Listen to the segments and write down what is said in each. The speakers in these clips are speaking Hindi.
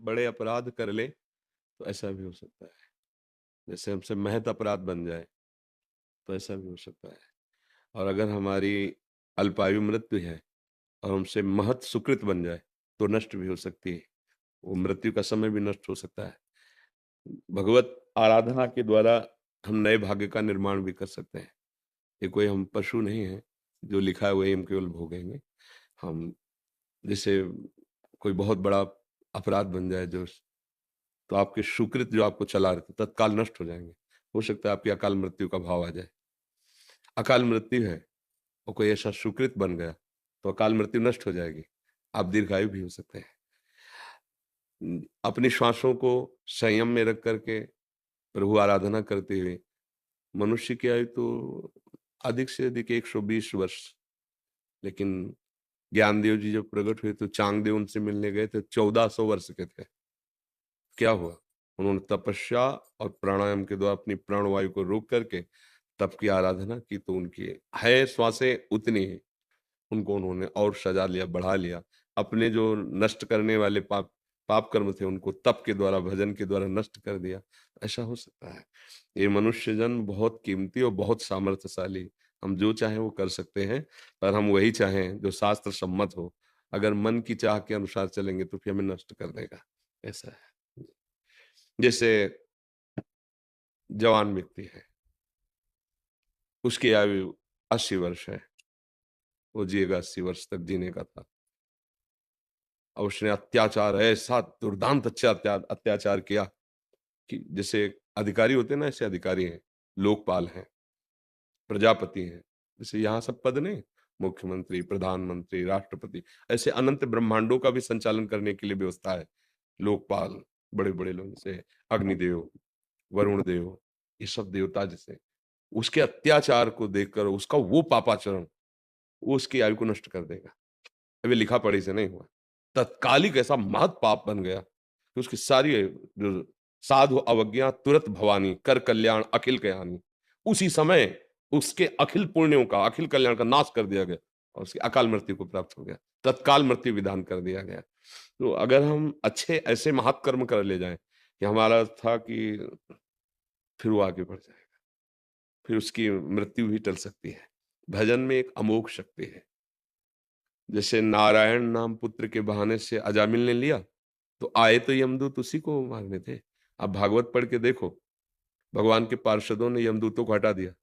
बड़े अपराध कर ले तो ऐसा भी हो सकता है। जैसे हमसे महत अपराध बन जाए तो ऐसा भी हो सकता है। और अगर हमारी अल्पायु मृत्यु है और हमसे महत सुकृत बन जाए तो नष्ट भी हो सकती है। वो मृत्यु का समय भी नष्ट हो सकता है। भगवत आराधना के द्वारा हम नए भाग्य का निर्माण भी कर सकते हैं। ये कोई हम पशु नहीं है, जो लिखा है वही हम केवल भोगेंगे। हम जैसे कोई बहुत बड़ा अपराध बन जाए जो, तो आपके सुकृत जो आपको चला रहे थे तत्काल नष्ट हो जाएँगे। हो सकता है आपकी अकाल मृत्यु का भाव आ जाए। अकाल मृत्यु है और कोई ऐसा सुकृत बन गया, तो अकाल मृत्यु नष्ट हो जाएगी। आप दीर्घायु भी हो सकते हैं। अपनी श्वासों को संयम में रख कर के प्रभु आराधना करते हुए मनुष्य की आयु तो अधिक से अधिक 120 वर्ष, लेकिन ज्ञानदेव जी जब प्रकट हुए तो चांगदेव उनसे मिलने गए तो 1400 वर्ष के थे। क्या हुआ? उन्होंने तपस्या और प्राणायाम के द्वारा अपनी प्राणवायु को रोक करके तप की आराधना की, तो उनकी है श्वासें उतनी ही, उनको उन्होंने और सजा लिया, बढ़ा लिया। अपने जो नष्ट करने वाले पाप कर्म थे उनको तप के द्वारा, भजन के द्वारा नष्ट कर दिया। ऐसा हो सकता है। ये मनुष्य जन्म बहुत कीमती और बहुत सामर्थ्यशाली, हम जो चाहें वो कर सकते हैं, पर हम वही चाहें जो शास्त्र सम्मत हो। अगर मन की चाह के अनुसार चलेंगे तो फिर हमें नष्ट कर देगा। ऐसा है। जैसे जवान व्यक्ति है, उसकी आयु 80 वर्ष है, वो जिएगा 80 वर्ष तक जीने का था। और उसने अत्याचार, ऐसा दुर्दांत अत्याचार किया कि जैसे अधिकारी होते हैं ना, ऐसे अधिकारी हैं, लोकपाल हैं, प्रजापति हैं। जैसे यहाँ सब पद नहीं, मुख्यमंत्री, प्रधानमंत्री, राष्ट्रपति, ऐसे अनंत ब्रह्मांडों का भी संचालन करने के लिए व्यवस्था है। लोकपाल, बड़े-बड़े लोग जैसे अग्निदेव, वरुण देव, ये सब देवता जैसे, उसके अत्याचार को देखकर उसका वो पापाचरण, वो उसकी आयु को नष्ट कर देगा। अभी लिखा पढ़ी से नहीं हुआ। तत्कालिक ऐसा महत पाप बन गया कि उसकी सारी जो साधु अवज्ञा तुरत भवानी, कर कल्याण अखिल कयानी। उसी समय उसके अखिल पुण्यों का, अखिल कल्याण का नाश कर दिया गया और उसकी अकाल मृत्यु को प्राप्त हो गया। तत्काल मृत्यु विधान कर दिया गया। तो अगर हम अच्छे ऐसे महात्कर्म कर ले जाएँ कि हमारा था कि फिर वो आगे बढ़ जाएगा। फिर उसकी मृत्यु भी टल सकती है। भजन में एक अमोघ शक्ति है। जैसे नारायण नाम पुत्र के बहाने से अजामिल ने लिया, तो आए तो यमदूत उसी को मारने थे। आप भागवत पढ़ के देखो, भगवान के पार्षदों ने यमदूतों को हटा दिया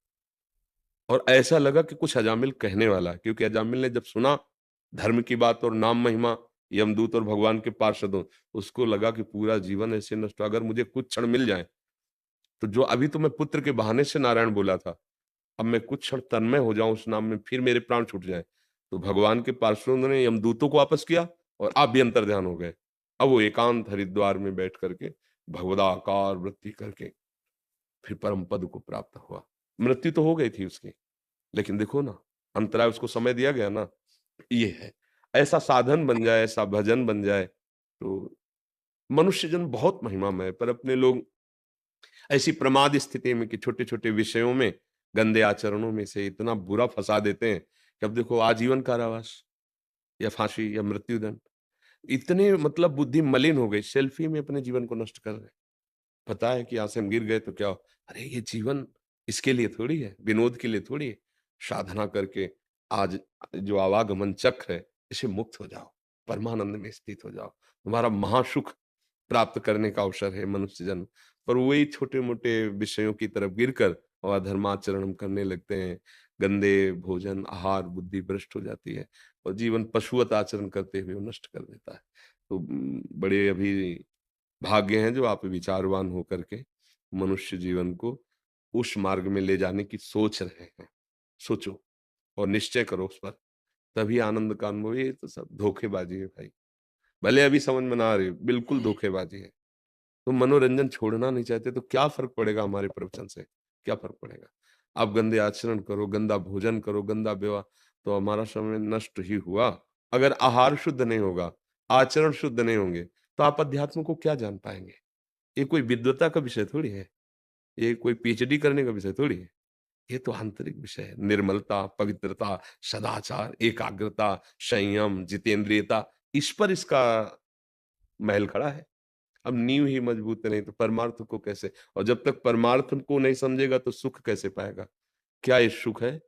और ऐसा लगा कि कुछ अजामिल कहने वाला है, क्योंकि अजामिल ने जब सुना धर्म की बात और नाम महिमा यमदूत और भगवान के पार्षदों, उसको लगा कि पूरा जीवन ऐसे नष्ट हो, अगर मुझे कुछ क्षण मिल जाए, तो जो अभी तो मैं पुत्र के बहाने से नारायण बोला था, अब मैं कुछ क्षण तन्मय हो जाऊं उस नाम में, फिर मेरे प्राण छूट जाए। तो भगवान के पार्षदों ने यमदूतों को वापस किया और आप भी अंतर्ध्यान हो गए। अब वो एकांत हरिद्वार में बैठ करके भगवदाकार वृत्ति करके फिर परम पद को प्राप्त हुआ। मृत्यु तो हो गई थी उसकी, लेकिन देखो ना, अंतराय उसको समय दिया गया ना, ये है। ऐसा साधन बन जाए, ऐसा भजन बन जाए, तो मनुष्य जन्म बहुत महिमामय है, पर अपने लोग ऐसी प्रमाद स्थिति में कि छोटे-छोटे विषयों में, गंदे आचरणों में से इतना बुरा फँसा देते हैं कि अब देखो आजीवन कारावास या फांसी या मृत्युदंड। इतने मतलब बुद्धि मलिन हो गई, सेल्फी में अपने जीवन को नष्ट कर रहे हैं। पता है कि यहाँ से हम गिर गए तो क्या हो? अरे ये जीवन इसके लिए थोड़ी है, विनोद के लिए थोड़ी है। साधना करके आज जो आवागमन चक्र है, इससे मुक्त हो जाओ, परमानंद में स्थित हो जाओ। तुम्हारा महासुख प्राप्त करने का अवसर है मनुष्य जन्म। पर वही छोटे-मोटे विषयों की तरफ गिरकर और अधर्माचरण हम करने लगते हैं। गंदे भोजन, आहार, बुद्धि भ्रष्ट हो जाती है और जीवन पशुवत आचरण करते हुए वो नष्ट कर देता है। तो बड़े अभी भाग्य हैं जो आप विचारवान होकर के मनुष्य जीवन को उस मार्ग में ले जाने की सोच रहे हैं। सोचो और निश्चय करो उस पर, तभी आनंद का अनुभव। ये तो सब धोखेबाजी है भाई। भले अभी समझ में ना आ रही, बिल्कुल धोखेबाजी है। तो मनोरंजन छोड़ना नहीं चाहते तो क्या फ़र्क पड़ेगा हमारे प्रवचन से? क्या फ़र्क पड़ेगा? आप गंदे आचरण करो, गंदा भोजन करो, गंदा व्यवहार, तो हमारा समय नष्ट ही हुआ। अगर आहार शुद्ध नहीं होगा, आचरण शुद्ध नहीं होंगे, तो आप अध्यात्म को क्या जान पाएँगे? ये कोई विद्वता का विषय थोड़ी है। ये कोई पीएचडी करने का विषय थोड़ी है। ये तो आंतरिक विषय है। निर्मलता, पवित्रता, सदाचार, एकाग्रता, संयम, जितेंद्रियता, इस पर इसका महल खड़ा है। अब नींव ही मजबूत नहीं तो परमार्थ को कैसे, और जब तक परमार्थ को नहीं समझेगा तो सुख कैसे पाएगा? क्या ये सुख है?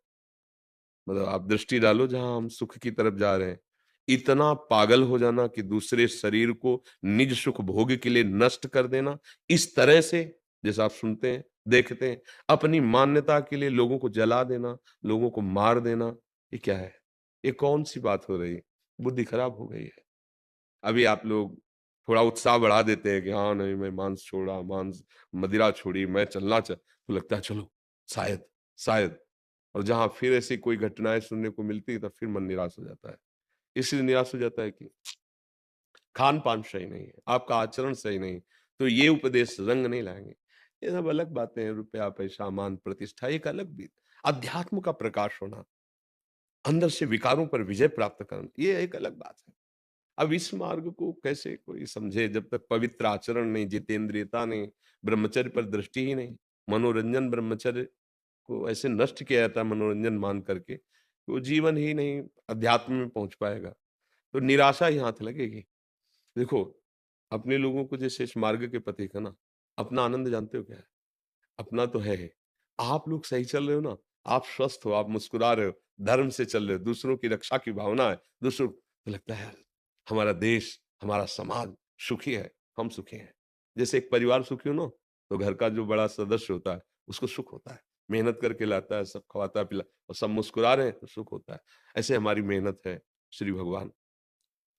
मतलब आप दृष्टि डालो जहां हम सुख की तरफ जा रहे हैं। इतना पागल हो जाना कि दूसरे शरीर को निज सुख भोग के लिए नष्ट कर देना, इस तरह से जैसा आप सुनते हैं, देखते हैं, अपनी मान्यता के लिए लोगों को जला देना, लोगों को मार देना, ये क्या है? ये कौन-सी बात हो रही है? बुद्धि खराब हो गई है। अभी आप लोग थोड़ा उत्साह बढ़ा देते हैं कि हाँ, नहीं मैं मांस छोड़ा, मांस मदिरा छोड़ी, मैं चलना तो लगता है चलो, शायद, शायद। और जहाँ फिर ऐसी कोई घटनाएँ सुनने को मिलती है, तब फिर मन निराश हो जाता है। इसलिए निराश हो जाता है कि खान-पान सही नहीं है, आपका आचरण सही नहीं, तो ये उपदेश रंग नहीं लाएँगे। ये सब अलग बातें हैं, रुपया, पैसा, मान, प्रतिष्ठा एक अलग भी अध्यात्म का प्रकाश होना, अंदर से विकारों पर विजय प्राप्त करना, ये एक अलग बात है। अब इस मार्ग को कैसे कोई समझे जब तक पवित्र आचरण नहीं, जितेंद्रियता नहीं, ब्रह्मचर्य पर दृष्टि ही नहीं, मनोरंजन ब्रह्मचर्य को ऐसे नष्ट किया जाता है मनोरंजन मान करके, तो जीवन ही नहीं अध्यात्म में पहुँच पाएगा, तो निराशा ही हाथ लगेगी। देखो, अपने लोगों को जैसे इस मार्ग के पथिक है ना, अपना आनंद जानते हो क्या है? अपना तो है। आप लोग सही चल रहे हो ना, आप स्वस्थ हो, आप मुस्कुरा रहे हो, धर्म से चल रहे हो, दूसरों की रक्षा की भावना है, दूसरों को लगता है यार, हमारा देश, हमारा समाज सुखी है, हम सुखी हैं। जैसे एक परिवार सुखी हो ना, तो घर का जो बड़ा सदस्य होता है, उसको सुख होता है। मेहनत करके लाता है, सब खवाता पिला और सब मुस्कुरा रहे हैं, तो सुख होता है। ऐसे हमारी मेहनत है, श्री भगवान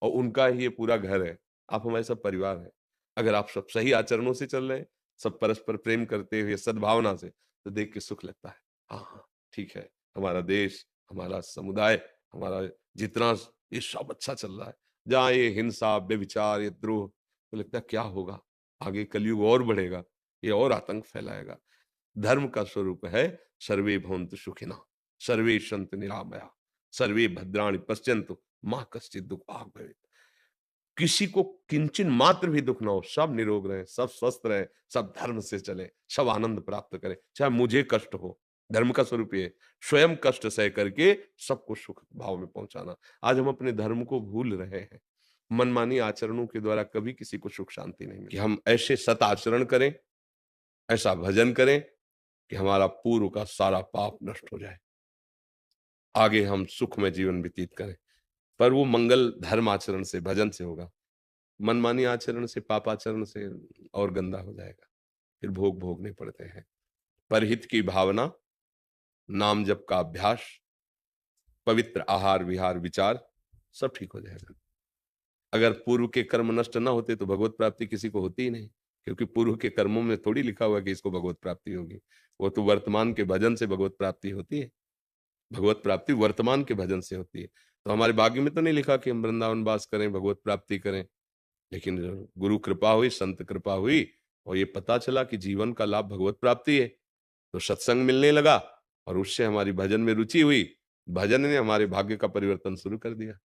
और उनका ही ये पूरा घर है। आप हमारे सब परिवार हैं। अगर आप सब सही आचरणों से चल रहे हैं, सब परस्पर प्रेम करते हुए सद्भावना से, तो देख के सुख लगता है। हाँ, हाँ, ठीक है, हमारा देश, हमारा समुदाय, हमारा जितना ये सब अच्छा चल रहा है। जहाँ ये हिंसा, व्यभिचार, ये द्रोह, तो लगता है क्या होगा? आगे कलयुग और बढ़ेगा, ये और आतंक फैलाएगा। धर्म का स्वरूप है सर्वे भवन्तु सुखिनः, सर्वे सन्तु निरामया, सर्वे भद्राणि पश्यन्तु, माँ कश्चित् दुःखभाग् भवेत्। किसी को किंचन मात्र भी दुःख ना हो, सब निरोग रहें, सब स्वस्थ रहें, सब धर्म से चलें, सब आनंद प्राप्त करें, चाहे मुझे कष्ट हो। धर्म का स्वरूप ये है, स्वयं कष्ट सह करके सबको सुख भाव में पहुँचाना। आज हम अपने धर्म को भूल रहे हैं। मनमानी आचरणों के द्वारा कभी किसी को सुख शांति नहीं मिली। कि हम ऐसे सत आचरण करें, ऐसा भजन करें कि हमारा पूर्व का सारा पाप नष्ट हो जाए। आगे हम सुख में जीवन व्यतीत करें। पर वो मंगल धर्म आचरण से, भजन से होगा। मनमानी आचरण से, पापाचरण से और गंदा हो जाएगा। फिर भोग भोगने पड़ते हैं। परहित की भावना, नाम जप का अभ्यास, पवित्र आहार, विहार, विचार सब ठीक हो जाएगा। अगर पूर्व के कर्म नष्ट ना होते तो भगवत प्राप्ति किसी को होती ही नहीं। क्योंकि पूर्व के कर्मों में थोड़ी लिखा हुआ है कि इसको भगवत प्राप्ति होगी। वो तो वर्तमान के भजन से भगवत प्राप्ति होती है। भगवत प्राप्ति वर्तमान के भजन से होती है। तो हमारे भाग्य में तो नहीं लिखा कि हम वृंदावन वास करें, भगवत प्राप्ति करें। लेकिन गुरु कृपा हुई, संत कृपा हुई और ये पता चला कि जीवन का लाभ भगवत प्राप्ति है, तो सत्संग मिलने लगा और उससे हमारी भजन में रुचि हुई। भजन ने हमारे भाग्य का परिवर्तन शुरू कर दिया।